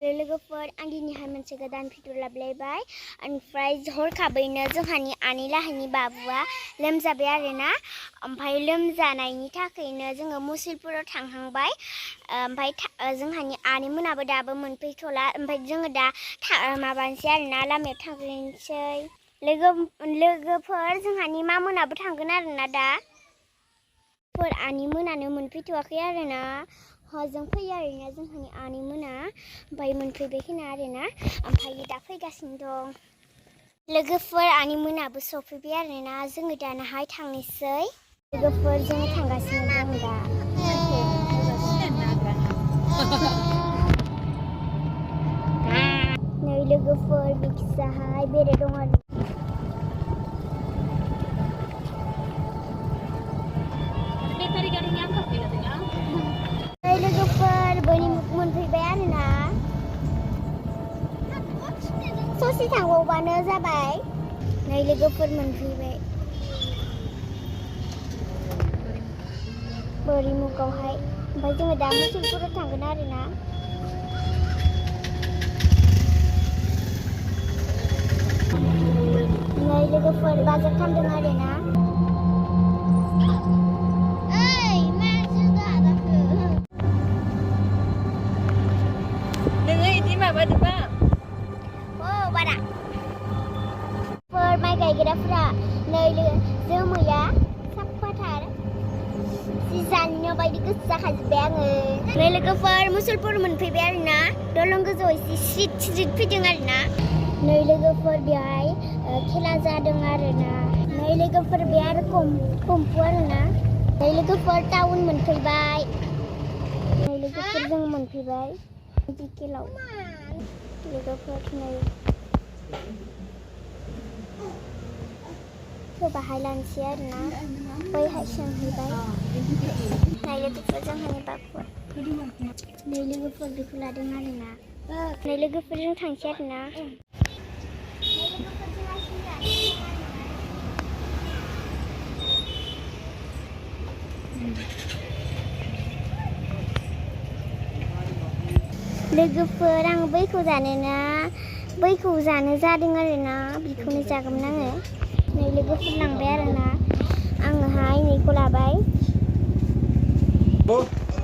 लोगोफोर आं दिनैहाय मोनसे गोदान भिडिअ लाबोलायबाय ओमफ्राय हरखाबैनो जोंहानि आनै लाहानि बाबुआ लोमजाबाय आरोना ओमफ्राय लोमजानायनि थाखायनो जोङो मुसलपुराव थांहांबाय ओमफ्राय जोंहानि आनै मोनाबो दाबो मोनफैथ'ला ओमफ्राय जोङो दा माबानोसै आरोना लामायाव थांग्रोनोसै लोगोफोर जोंहानि मा मोनाबो थांगोन आरोना दा आनै मोनानो मोनफैथ'वाखै आरोना हजों फैयो आरोना जोंहानि आनै मोना ओमफ्राय मोनफैबाय खोना आरोना ओमफ्राय दा फैगासिनो दं लोगोफोर आनै मोनाबो सफैबाय आरोना जोङो दानाहाय थांनोसै लोगोफोर जोङो थांगासिनो दं दा नै लोगोफोर बिखिजाहाय बेरे दं आरो लोगोफोर बयनिमुख मोनफैबाय आरोना ससे थांबावबानो जाबाय नै लोगोफोर मोनफैबाय बयनिमुखआवहाय ओमफ्राय जोङो दा मुसलपुराव थांगोन आरोना नै लोगोफोर बाजार खालामदों आरोना माइ गायग्राफ्रा नै जोमैया साफाथार जि जानो बायदि गोसो जाखाजोब्बाय आङो नै लोगोफोर मुसलपुर मोनफैबाय आरोना दलं गोजौआव एसे सिट फैदों आरोना नै लोगोफोर बेहाय खेला जादों आरोना नै लोगोफोर बे आरो कम्पु आरोना नै लोगोफोर टाउन मोनफैबाय नै लोगोफोर जों मोनफैबाय मेडिकेलाव लोगोफोर नै बाहाय लानोसै आरोना बैहाय सोंहैबाय नै लोगोफोर जोंहानि बाबुआ नै लोगोफोर बेखौ लादों आरोना नै लोगोफोरजों थांसै आरोना लोगोफोर आं बैखौ जानो जादों आरोना बेखौनो जागौमोन आङो नै लोगोफोर लांबाय आरोना आङोहाय नैखौ लाबाय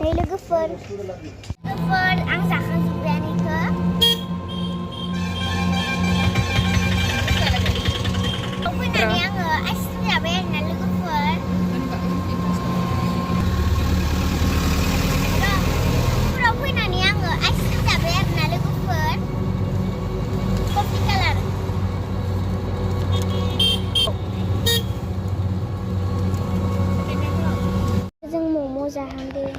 नै लोगोफोर आं जाखांजोब्बायानोखौ फैनानै आङो आइसक्रिम जाबाय आरोना लोगोफोर फैनानै आङो आइसक्रिम जाबाय आरोना लोगोफोर कफि कालार जों मम' जाहांदों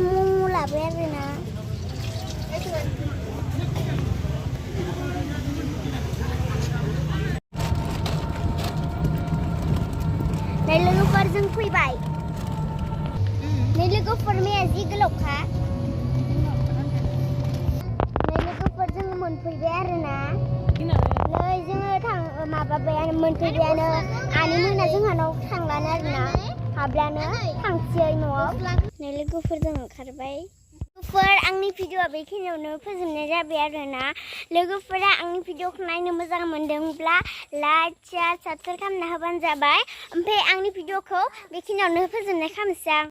मम' लाबाय आरोना नै लोगोफोर जों फैबाय नै लोगोफोर मैया जि गोलावखा नै लोगोफोर जोङो मोनफैबाय आरोना नै जोङो माबाबायानो मोनफैबायानो आनै मोना जोंहानाव थांलानो आरोना हाब्लानो थांसै न'आव नै लोगोफोर जों ओंखारबाय लोगोफोर आंनि भिडिअआ बेखिनियावनो फोजोबनाय जाबाय आरोना लोगोफोरा आंनि भिडिअखौ नायनो मोजां मोनदोंब्ला लाइक शेयार साबस्क्राइब खालामना होबानो जाबाय ओमफ्राय आंनि भिडिअखौ बेखिनियावनो फोजोबनाय खालामसै आं